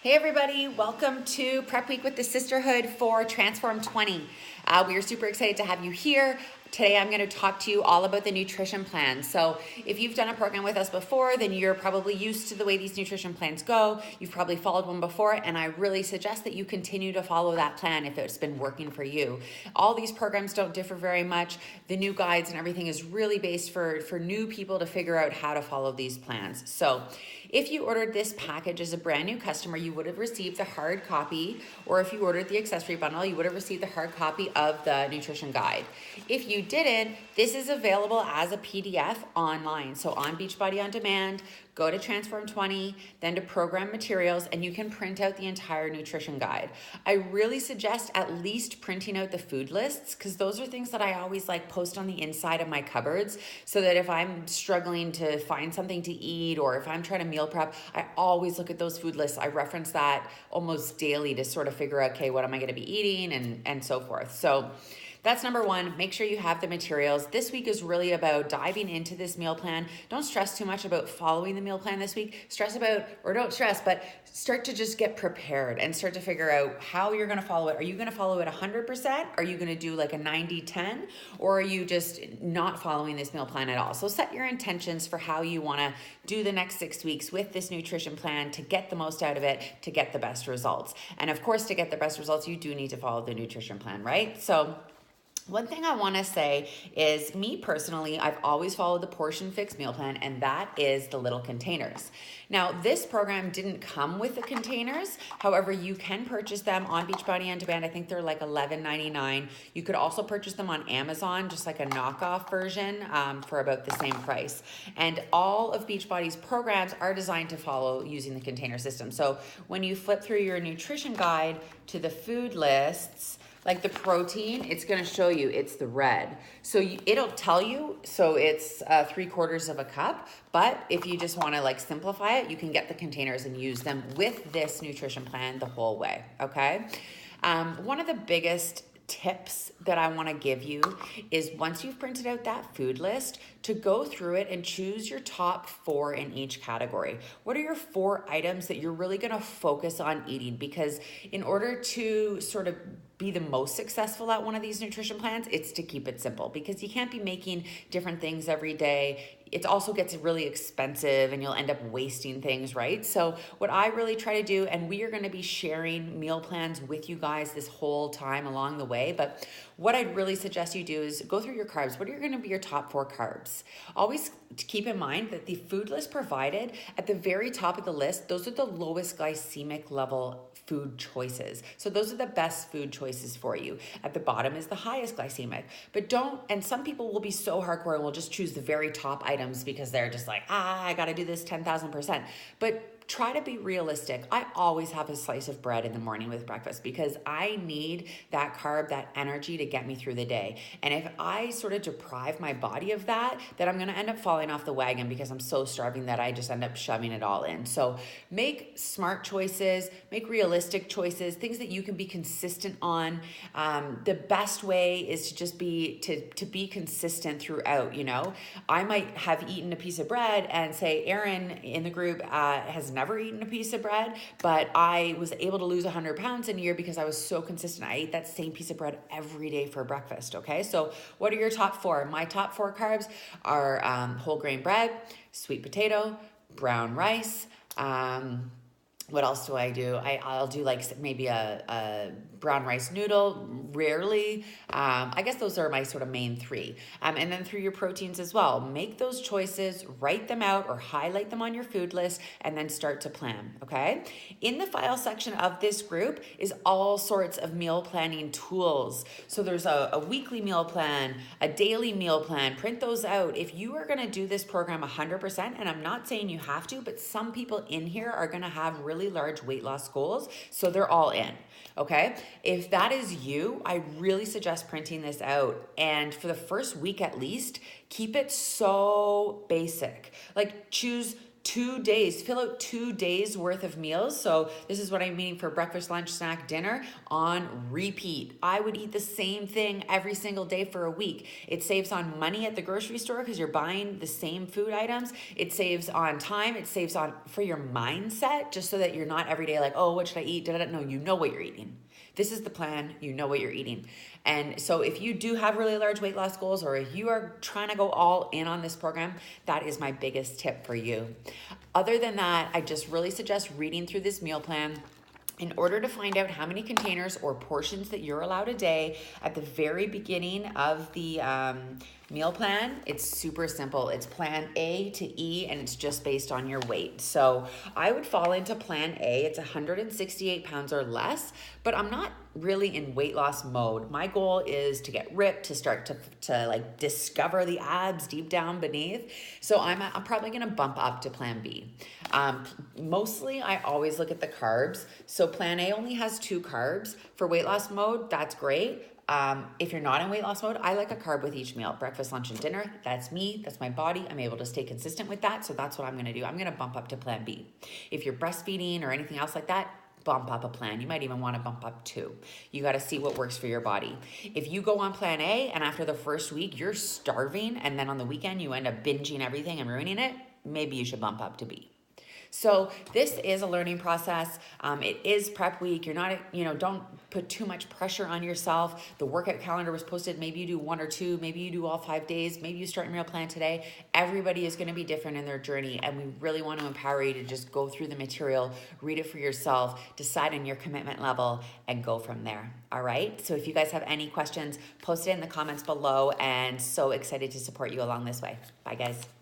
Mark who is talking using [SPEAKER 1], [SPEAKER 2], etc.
[SPEAKER 1] Hey everybody, welcome to Prep Week with the Sisterhood for Transform 20. We are super excited to have you here. Today I'm going to talk to you all about the nutrition plan. So if you've done a program with us before, then you're probably used to the way these nutrition plans go. You've probably followed one before, and I really suggest that you continue to follow that plan if it's been working for you. All these programs don't differ very much. The new guides and everything is really based for new people to figure out how to follow these plans. So if you ordered this package as a brand new customer, you would have received the hard copy, or if you ordered the accessory bundle, you would have received the hard copy of the nutrition guide. If you didn't, this is available as a PDF online. So on Beachbody On Demand, go to Transform 20, then to Program Materials, and you can print out the entire nutrition guide. I really suggest at least printing out the food lists, because those are things that I always like post on the inside of my cupboards, so that if I'm struggling to find something to eat, or if I'm trying to meal prep, I always look at those food lists. I reference that almost daily to sort of figure out, okay, what am I going to be eating, and so forth. So that's number one. Make sure you have the materials. This week is really about diving into this meal plan. Don't stress too much about following the meal plan this week. Don't stress, but start to just get prepared and start to figure out how you're going to follow it. Are you going to follow it 100%? Are you going to do like a 90-10? Or are you just not following this meal plan at all? So set your intentions for how you want to do the next 6 weeks with this nutrition plan to get the most out of it, to get the best results. And of course, to get the best results, you do need to follow the nutrition plan, right? So one thing I want to say is, me personally, I've always followed the Portion Fix meal plan, and that is the little containers. Now, this program didn't come with the containers. However, you can purchase them on Beachbody On Demand. I think they're like $11.99. You could also purchase them on Amazon, just like a knockoff version, for about the same price. And all of Beachbody's programs are designed to follow using the container system. So when you flip through your nutrition guide to the food lists, like the protein, it's going to show you it's the red. So it'll tell you, so it's 3/4 of a cup. But if you just want to like simplify it, you can get the containers and use them with this nutrition plan the whole way, okay? One of the biggest tips that I want to give you is, once you've printed out that food list, to go through it and choose your top 4 in each category. What are your 4 items that you're really going to focus on eating? Because in order to sort of be the most successful at one of these nutrition plans, it's to keep it simple, because you can't be making different things every day. It also gets really expensive and you'll end up wasting things, right? So what I really try to do, and we are going to be sharing meal plans with you guys this whole time along the way, but what I'd really suggest you do is go through your carbs. What are going to be your top 4 carbs? Always keep in mind that the food list provided at the very top of the list, those are the lowest glycemic level food choices. So those are the best food choices for you. At the bottom is the highest glycemic. But and some people will be so hardcore and will just choose the very top items because they're just like, I got to do this 10,000%. But try to be realistic. I always have a slice of bread in the morning with breakfast, because I need that carb, that energy to get me through the day. And if I sort of deprive my body of that, then I'm going to end up falling off the wagon, because I'm so starving that I just end up shoving it all in. So make smart choices, make realistic choices, things that you can be consistent on. The best way is to just be consistent throughout. I might have eaten a piece of bread and say, Erin in the group has never eaten a piece of bread, but I was able to lose 100 pounds in a year because I was so consistent. I ate that same piece of bread every day for breakfast, okay? So what are your top 4? My top 4 carbs are whole grain bread, sweet potato, brown rice. What else do I do? I'll do like maybe a brown rice noodle, rarely. I guess those are my sort of main 3. And then through your proteins as well. Make those choices, write them out or highlight them on your food list, and then start to plan, okay? In the file section of this group is all sorts of meal planning tools. So there's a weekly meal plan, a daily meal plan. Print those out. If you are going to do this program 100%, and I'm not saying you have to, but some people in here are going to have really large weight loss goals, so they're all in, okay? If that is you, I really suggest printing this out. And for the first week at least, keep it so basic. Like choose 2 days, fill out 2 days worth of meals. So this is what I'm eating for breakfast, lunch, snack, dinner on repeat. I would eat the same thing every single day for a week. It saves on money at the grocery store because you're buying the same food items. It saves on time. It saves on for your mindset, just so that you're not every day like, oh, what should I eat? No, you know what you're eating. This is the plan. You know what you're eating. And so if you do have really large weight loss goals, or if you are trying to go all in on this program, that is my biggest tip for you. Other than that, I just really suggest reading through this meal plan in order to find out how many containers or portions that you're allowed a day. At the very beginning of the meal plan, it's super simple. It's plan A to E, and it's just based on your weight. So I would fall into plan A. It's 168 pounds or less, but I'm not really in weight loss mode. My goal is to get ripped, to start to like discover the abs deep down beneath. So I'm probably gonna bump up to plan B. Mostly I always look at the carbs. So plan A only has 2 carbs. For weight loss mode, that's great. If you're not in weight loss mode, I like a carb with each meal, breakfast, lunch, and dinner. That's me, that's my body. I'm able to stay consistent with that. So that's what I'm gonna do. I'm gonna bump up to plan B. If you're breastfeeding or anything else like that, bump up a plan. You might even want to bump up 2. You got to see what works for your body. If you go on plan A and after the first week you're starving, and then on the weekend you end up binging everything and ruining it, maybe you should bump up to B. So this is a learning process. It is prep week. You're not, don't put too much pressure on yourself. The workout calendar was posted. Maybe you do 1 or 2, maybe you do all 5 days. Maybe you start your meal plan today. Everybody is going to be different in their journey. And we really want to empower you to just go through the material, read it for yourself, decide on your commitment level, and go from there. All right. So if you guys have any questions, post it in the comments below, and so excited to support you along this way. Bye guys.